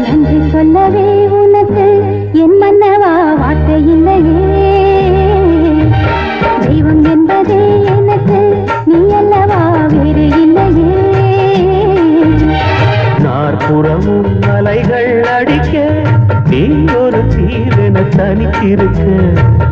நன்றி சொல்லவே உனக்கு என் மன்னவா வார்த்தை இல்லையே. தெய்வம் என்பதே எனக்கு நீ அல்லவா வேறு இல்லையே. நாற்புறமும் அலைகள் அடிக்க நீ ஒரு தீவென தனித்திருக்க.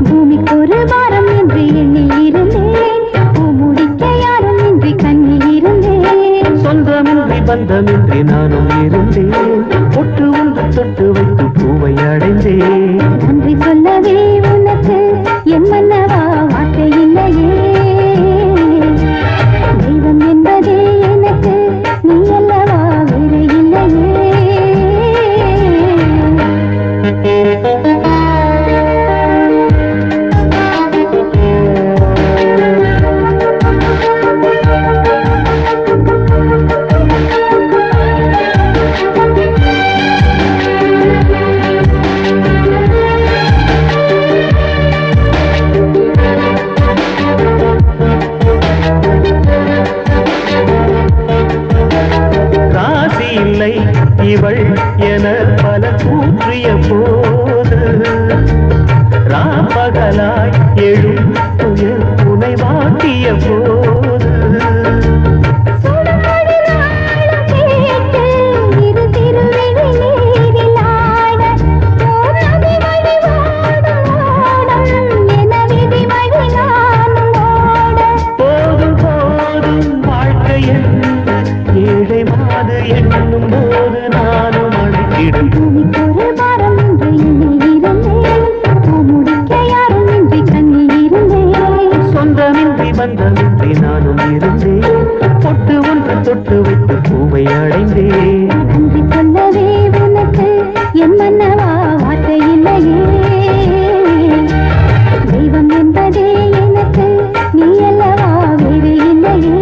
பூமிக்கு ஒரு வாரம் என்று எண்ணி இருந்தேன், பூமுடிக்க யாரும் இன்றி கண்ணி இருந்தேன். சொந்தமின்றி பந்தமின்றி நானும் இருந்தேன், ஒட்டு ஒன்று தொட்டு வைத்து பூவை அடைந்தேன். நன்றி சொல்லவே உனக்கு என் மன்னவா வார்த்தை இல்லையே. தெய்வம் என்பதே எனக்கு நீ அல்லவா வேறு இல்லையே. இவள் என பல கூற்றிய போது ராப்பகலாய் எழும் துயர் துணை வாட்டிய போது போதும் போதும் வாழ்க்கை ஏழை மாது என்னும் போது நானும் அழைத்திடும். ஒரு வாரம் என்று எண்ணி இருந்தேன், பூமுடிக்க யாரும் இன்றி கண்ணி இருந்தேன். சொந்தமின்றி பந்தமின்றி நானும் இருந்தேன், பொட்டு ஒன்று தொட்டு வைத்து பூவை அடைந்தேன். நன்றி சொல்லவே உனக்கு என் மன்னவா வார்த்தை இல்லையே. தெய்வம் என்பதே எனக்கு நீ அல்லவா வேறு இல்லையே.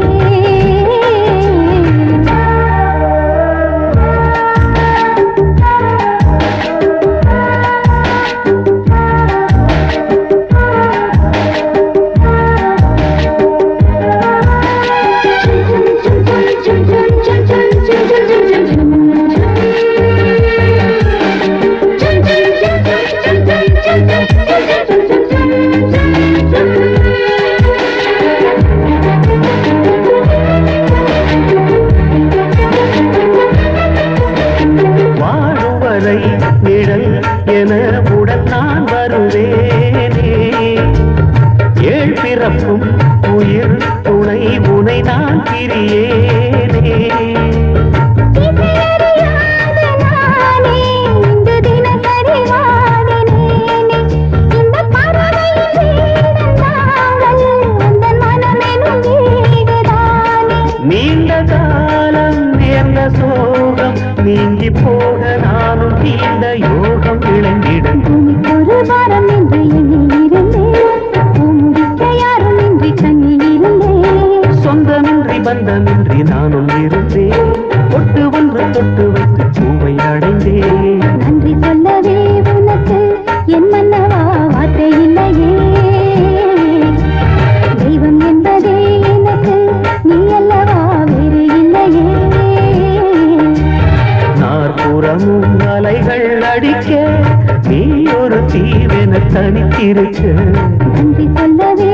வாழுவரை நிழல் என உடன் நான் வருவேனே. ஏழ் பிறப்பும் உயிர் துணை உனை நான் பிரியேனே. நீண்ட காலம் நேர்ந்த சோகம் நீங்கி போக நானும் தீண்ட யோகம் விளங்கிடும். ஒரு வாரம் என்று எண்ணி இருந்தேன், பூமுடிக்க யாரும் இன்றி கண்ணி இருந்தேன். சொந்தமின்றி பந்தமின்றி நானும் இருந்தேன், ஒட்டு ஒன்று தொட்டு வைத்து பூவை அடைந்தேன். நன்றி சொல்லவே உனக்கு என் மன்னவா வார்த்தை இல்லையே. தெய்வம் என்பதே எனக்கு நீ அல்லவா வேறு இல்லையே. நாற்புறமும் அலைகள் அடிக்க நீ ஒரு தீவென தனித்திருக்க. நன்றி சொல்லவே